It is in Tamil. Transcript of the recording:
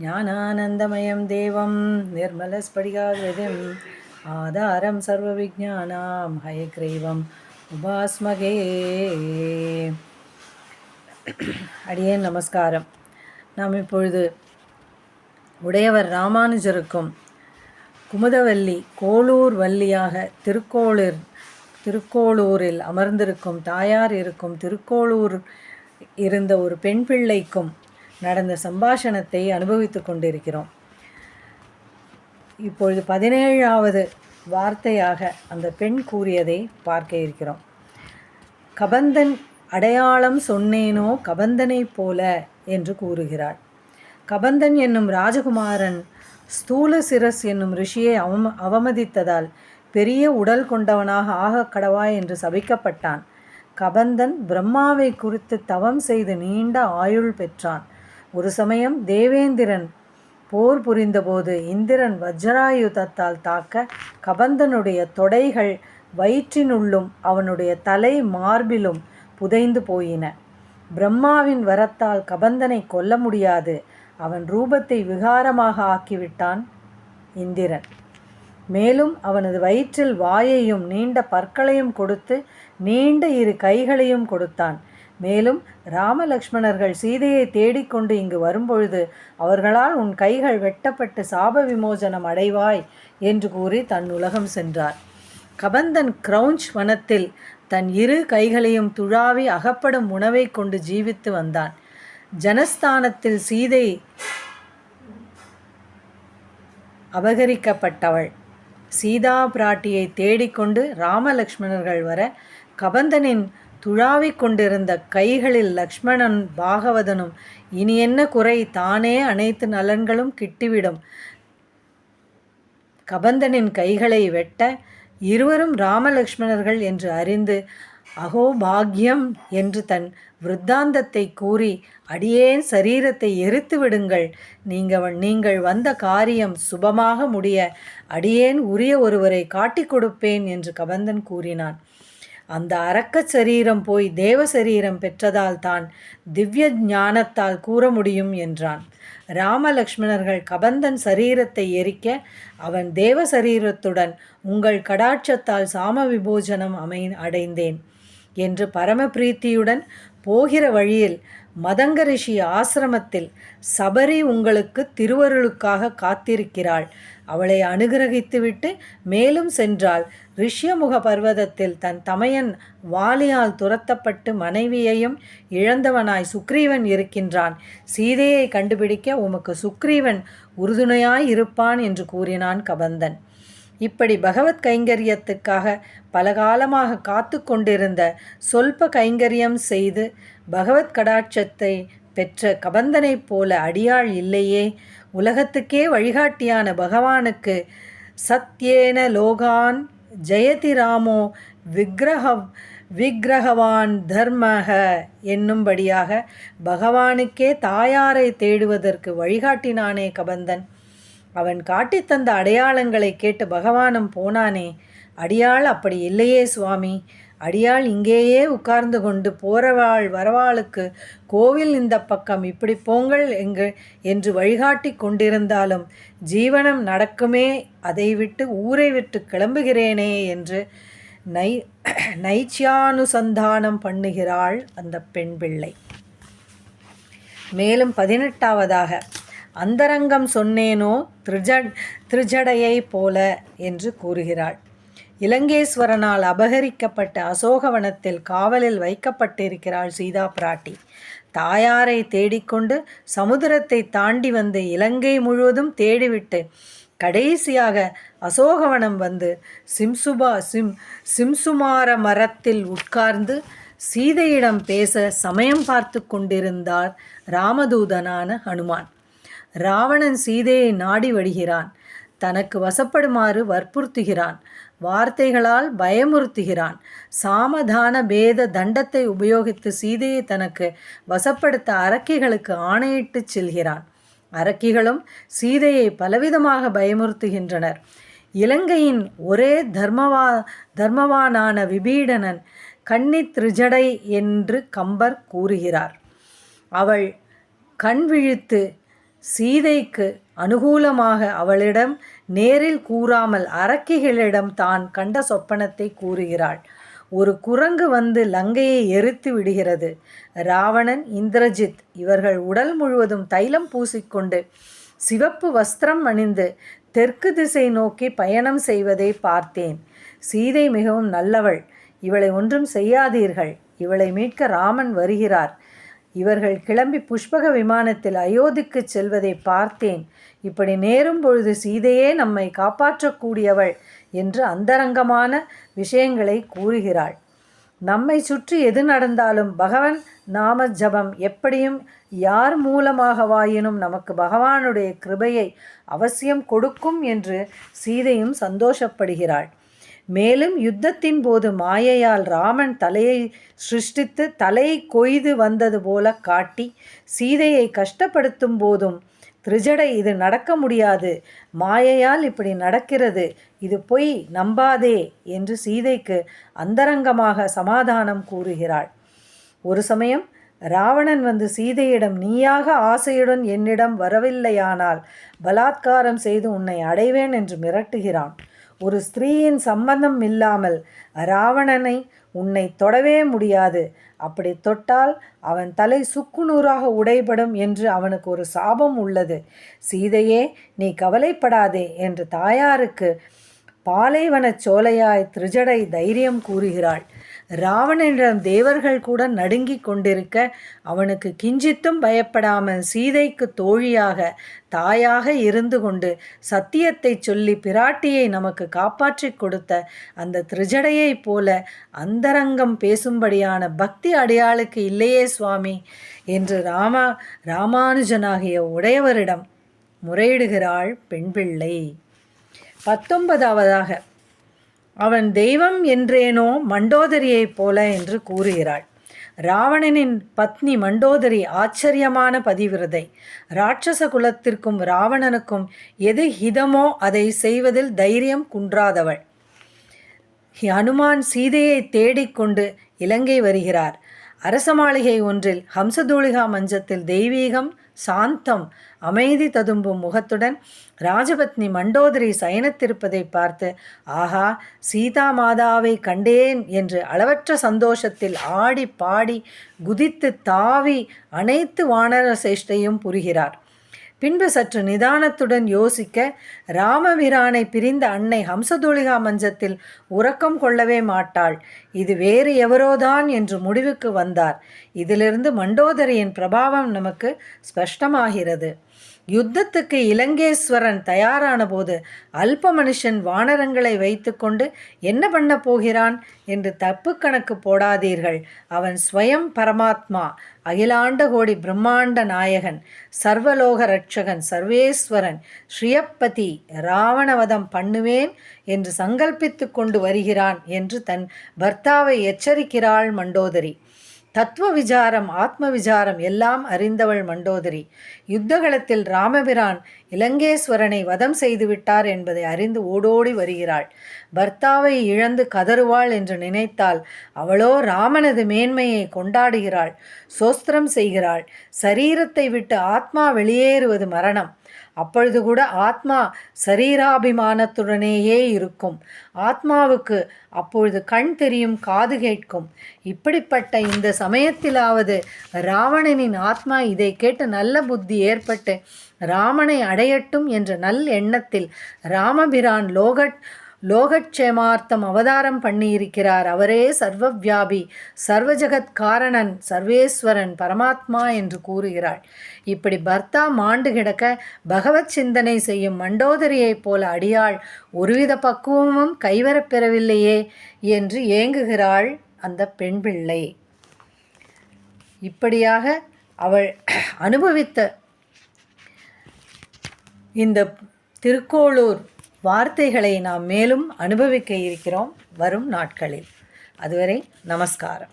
ஞானானந்தமயம் தேவம் நிர்மலஸ்படிகாகிருதிம் ஆதாரம் சர்வவிஜ்ஞானாம் ஹயக்ரீவம் உபாஸ்மகே. அடியேன் நமஸ்காரம். நாம் இப்பொழுது உடையவர் ராமானுஜருக்கும் குமுதவல்லி கோளூர் வள்ளியாக திருக்கோளூரில் அமர்ந்திருக்கும் தாயார் இருக்கும் திருக்கோளூர் இருந்த ஒரு பெண் பிள்ளைக்கும் நடந்த சம்பாஷணத்தை அனுபவித்து கொண்டிருக்கிறோம். இப்பொழுது 17வது வார்த்தையாக அந்த பெண் கூறியதை பார்க்க இருக்கிறோம். கபந்தன் அடையாளம் சொன்னேனோ கபந்தனை போல என்று கூறுகிறாள். கபந்தன் என்னும் ராஜகுமாரன் ஸ்தூல சிரஸ் என்னும் ரிஷியை அவமதித்ததால் பெரிய உடல் கொண்டவனாக ஆக கடவாய் என்று சபிக்கப்பட்டான். கபந்தன் பிரம்மாவை குறித்து தவம் செய்து நீண்ட ஆயுள் பெற்றான். ஒரு சமயம் தேவேந்திரன் போர் புரிந்தபோது இந்திரன் வஜ்ராயுதத்தால் தாக்க கபந்தனுடைய தொடைகள் வயிற்றினுள்ளும் அவனுடைய தலை மார்பிலும் புதைந்து போயின. பிரம்மாவின் வரத்தால் கபந்தனை கொல்ல முடியாது. அவன் ரூபத்தை விகாரமாக ஆக்கிவிட்டான் இந்திரன். மேலும் அவனது வயிற்றில் வாயையும் நீண்ட பற்களையும் கொடுத்து நீண்ட 2 கைகளையும் கொடுத்தான். மேலும் ராமலக்ஷ்மணர்கள் சீதையை தேடிக்கொண்டு இங்கு வரும்பொழுது அவர்களால் உன் கைகள் வெட்டப்பட்டு சாப விமோசனம் அடைவாய் என்று கூறி தன் உலகம் சென்றார். கபந்தன் கிரௌஞ்ச் வனத்தில் தன் 2 கைகளையும் துழாவி அகப்படும் உணவை கொண்டு ஜீவித்து வந்தான். ஜனஸ்தானத்தில் சீதை அபகரிக்கப்பட்டவள். சீதா பிராட்டியை தேடிக்கொண்டு ராமலக்ஷ்மணர்கள் வர கபந்தனின் துழாவிக் கொண்டிருந்த கைகளில் லக்ஷ்மணன் பாகவதனும் இனி என்ன குறை, தானே அனைத்து நலன்களும் கிட்டிவிடும். கபந்தனின் கைகளை வெட்ட இருவரும் ராமலக்ஷ்மணர்கள் என்று அறிந்து அகோபாகியம் என்று தன் விருத்தாந்தத்தை கூறி அடியேன் சரீரத்தை எரித்து விடுங்கள், நீங்கள் வந்த காரியம் சுபமாக முடிய அடியேன் உரிய ஒருவரை காட்டிக் கொடுப்பேன் என்று கபந்தன் கூறினான். அந்த அரக்க சரீரம் போய் தேவ சரீரம் பெற்றதால் தான் திவ்ய ஞானத்தால் கூற முடியும் என்றான். ராமலக்ஷ்மணர்கள் கபந்தன் சரீரத்தை எரிக்க அவன் தேவ சரீரத்துடன் உங்கள் கடாட்சத்தால் சாம விபோஜனம் அடைந்தேன் என்று பரமபிரீத்தியுடன் போகிற வழியில் மதங்க ரிஷி ஆசிரமத்தில் சபரி உங்களுக்கு திருவருளுக்காக காத்திருக்கிறாள். அவளை அனுகிரகித்துவிட்டு மேலும் சென்றால் ரிஷ்யமுக பர்வதத்தில் தன் தமையன் வாலியால் துரத்தப்பட்டு மனைவியையும் இழந்தவனாய் சுக்ரீவன் இருக்கின்றான். சீதையை கண்டுபிடிக்க உமக்கு சுக்ரீவன் உறுதுணையாய் இருப்பான் என்று கூறினான் கபந்தன். இப்படி பகவத் கைங்கரியத்துக்காக பலகாலமாக காத்து கொண்டிருந்த சொல்ப கைங்கரியம் செய்து பகவத் கடாட்சத்தை பெற்ற கபந்தனைப் போல அடியாள் இல்லையே. உலகத்துக்கே வழிகாட்டியான பகவானுக்கு சத்யேன லோகான் ஜெயதி ராமோ விக்கிரகவான் தர்மக என்னும்படியாக பகவானுக்கே தாயாரை தேடுவதற்கு வழிகாட்டினானே கபந்தன். அவன் காட்டித்தந்த அடையாளங்களை கேட்டு பகவானும் போனானே. அடியாள் அப்படி இல்லையே சுவாமி. அடியாள் இங்கேயே உட்கார்ந்து கொண்டு போறவாள் வரவாளுக்கு கோவில் இந்த பக்கம் இப்படி போங்கள் என்று வழிகாட்டி கொண்டிருந்தாலும் ஜீவனம் நடக்குமே, அதை விட்டு ஊரை விட்டு கிளம்புகிறேனே என்று நைச்சியானுசந்தானம் பண்ணுகிறாள் அந்த பெண் பிள்ளை. மேலும் 18வதாக அந்தரங்கம் சொன்னேனோ திருஜடையை போல என்று கூறுகிறாள். இலங்கேஸ்வரனால் அபகரிக்கப்பட்ட அசோகவனத்தில் காவலில் வைக்கப்பட்டிருக்கிறாள் சீதா பிராட்டி. தாயாரை தேடிக்கொண்டு சமுத்திரத்தை தாண்டி வந்து இலங்கை முழுவதும் தேடிவிட்டு கடைசியாக அசோகவனம் வந்து சிம்சுமார மரத்தில் உட்கார்ந்து சீதையிடம் பேச சமயம் பார்த்து கொண்டிருந்தார் ராமதூதனான ஹனுமான். ராவணன் சீதையை நாடி வருகிறான். தனக்கு வசப்படுமாறு வற்புறுத்துகிறான். வார்த்தைகளால் பயமுறுத்துகிறான். சாமதான பேத தண்டத்தை உபயோகித்து சீதையை தனக்கு வசப்படுத்த அரக்கிகளுக்கு ஆணையிட்டு செல்கிறான். அரக்கிகளும் சீதையை பலவிதமாக பயமுறுத்துகின்றனர். இலங்கையின் ஒரே தர்மவானான விபீடனன் கன்னி திரிஜடை என்று கம்பர் கூறுகிறார். அவள் கண் விழித்து சீதைக்கு அனுகூலமாக அவளிடம் நேரில் கூறாமல் அரக்கிகளிடம் தான் கண்ட சொப்பனத்தை கூறுகிறாள். ஒரு குரங்கு வந்து லங்கையை எரித்து விடுகிறது. ராவணன், இந்திரஜித் இவர்கள் உடல் முழுவதும் தைலம் பூசிக்கொண்டு சிவப்பு வஸ்திரம் அணிந்து தெற்கு திசை நோக்கி பயணம் செய்வதை பார்த்தேன். சீதை மிகவும் நல்லவள், இவளை ஒன்றும் செய்யாதீர்கள், இவளை மீட்க ராமன் வருகிறார். இவர்கள் கிளம்பி புஷ்பக விமானத்தில் அயோத்திக்கு செல்வதை பார்த்தேன். இப்படி நேரும் பொழுது சீதையே நம்மை காப்பாற்றக்கூடியவள் என்று அந்தரங்கமான விஷயங்களை கூறுகிறாள். நம்மை சுற்றி எது நடந்தாலும் பகவன் நாம ஜபம் எப்படியும் யார் மூலமாகவாயினும் நமக்கு பகவானுடைய கிருபையை அவசியம் கொடுக்கும் என்று சீதையும் சந்தோஷப்படுகிறாள். மேலும் யுத்தத்தின் போது மாயையால் ராமன் தலையை சிருஷ்டித்து தலையை கொய்து வந்தது போல காட்டி சீதையை கஷ்டப்படுத்தும் போதும் திரிஜடை இது நடக்க முடியாது, மாயையால் இப்படி நடக்கிறது, இது பொய், நம்பாதே என்று சீதைக்கு அந்தரங்கமாக சமாதானம் கூறுகிறாள். ஒரு சமயம் ராவணன் வந்து சீதையிடம், நீயாக ஆசையுடன் என்னிடம் வரவில்லையானால் பலாத்காரம் செய்து உன்னை அடைவேன் என்று மிரட்டுகிறான். ஒரு ஸ்திரீயின் சம்பந்தம் இல்லாமல் ராவணனை உன்னை தொடவே முடியாது, அப்படி தொட்டால் அவன் தலை சுக்குநூறாக உடைபடும் என்று அவனுக்கு ஒரு சாபம் உள்ளது. சீதையே, நீ கவலைப்படாதே என்று தாயாருக்கு பாலைவனச் சோலையாய் திரிஜடை தைரியம் கூறுகிறாள். ராவணனிடம் தேவர்கள் கூட நடுங்கிக் கொண்டிருக்க அவனுக்கு கிஞ்சித்தும் பயப்படாமல் சீதைக்கு தோழியாக தாயாக இருந்து கொண்டு சத்தியத்தை சொல்லி பிராட்டியை நமக்கு காப்பாற்றி கொடுத்த அந்த திரிஜடையைப் போல அந்தரங்கம் பேசும்படியான பக்தி அடையாளுக்கு இல்லையே சுவாமி என்று ராமானுஜனாகிய உடையவரிடம் முறையிடுகிறாள் பெண்பிள்ளை. 19வது அவன் தெய்வம் என்றேனோ மண்டோதரியைப் போல என்று கூறுகிறாள். ராவணனின் பத்னி மண்டோதரி ஆச்சரியமான பதிவிரதை. இராட்சச குலத்திற்கும் ராவணனுக்கும் எது ஹிதமோ அதை செய்வதில் தைரியம் குன்றாதவள். ஹனுமான் சீதையை தேடிக்கொண்டு இலங்கை வருகிறார். அரச மாளிகை ஒன்றில் ஹம்சதூளிகா மஞ்சத்தில் தெய்வீகம் சாந்தம் அமைதி ததும்பும் முகத்துடன் ராஜபத்னி மண்டோதரி சயனித்திருப்பதை பார்த்து, ஆஹா, சீதா மாதாவை கண்டேன் என்று அளவற்ற சந்தோஷத்தில் ஆடி பாடி குதித்து தாவி அனைத்து வானர சேஷ்டையும் புரிகிறார். பின்பு சற்று நிதானத்துடன் யோசிக்க, ராமபிரானை பிரிந்த அன்னை ஹம்சதூளிகா மஞ்சத்தில் உறக்கம் கொள்ளவே மாட்டாள், இது வேறு எவரோதான் என்று முடிவுக்கு வந்தார். இதிலிருந்து மண்டோதரியின் பிரபாவம் நமக்கு ஸ்பஷ்டமாகிறது. யுத்தத்துக்கு இலங்கேஸ்வரன் தயாரான போது அல்ப மனுஷன் வானரங்களை வைத்துக்கொண்டு என்ன பண்ண போகிறான் என்று தப்பு கணக்கு போடாதீர்கள். அவன் ஸ்வயம் பரமாத்மா, அகிலாண்ட கோடி பிரம்மாண்ட நாயகன், சர்வலோக ரட்சகன், சர்வேஸ்வரன், ஸ்ரீயப்பதி, ராவணவதம் பண்ணுவேன் என்று சங்கல்பித்து கொண்டு வருகிறான் என்று தன் பர்த்தாவை எச்சரிக்கிறாள் மண்டோதரி. தத்துவ விசாரம், ஆத்ம விசாரம் எல்லாம் அறிந்தவள் மண்டோதரி. யுத்தகலத்தில் ராமபிரான் இலங்கேஸ்வரனை வதம் செய்துவிட்டார் என்பதை அறிந்து ஓடோடி வருகிறாள். பர்த்தாவை இழந்து கதறுவாள் என்று நினைத்தால் அவளோ ராமனது மேன்மையை கொண்டாடுகிறாள், சோஸ்திரம் செய்கிறாள். சரீரத்தை விட்டு ஆத்மா வெளியேறுவது மரணம். அப்பொழுது கூட ஆத்மா சரீராபிமானத்துடனேயே இருக்கும். ஆத்மாவுக்கு அப்பொழுது கண் தெரியும், காது கேட்கும். இப்படிப்பட்ட இந்த சமயத்திலாவது ராவணனின் ஆத்மா இதை கேட்டு நல்ல புத்தி ஏற்பட்டு ராமனை அடையட்டும் என்ற நல் எண்ணத்தில் ராமபிரான் லோகட்சேமார்த்தம் அவதாரம் பண்ணியிருக்கிறார். அவரே சர்வவியாபி, சர்வஜகத் காரணன், சர்வேஸ்வரன், பரமாத்மா என்று கூறுகிறாள். இப்படி பர்த்தா மாண்டு கிடக்க பகவத் சிந்தனை செய்யும் மண்டோதரியைப் போல அடியாள் ஒருவித பக்குவமும் கைவரப்பெறவில்லையே என்று ஏங்குகிறாள் அந்த பெண் பிள்ளை. இப்படியாக அவள் அனுபவித்த இந்த திருக்கோளூர் வார்த்தைகளை நாம் மேலும் அனுபவிக்க இருக்கிறோம் வரும் நாட்களில். அதுவரை நமஸ்காரம்.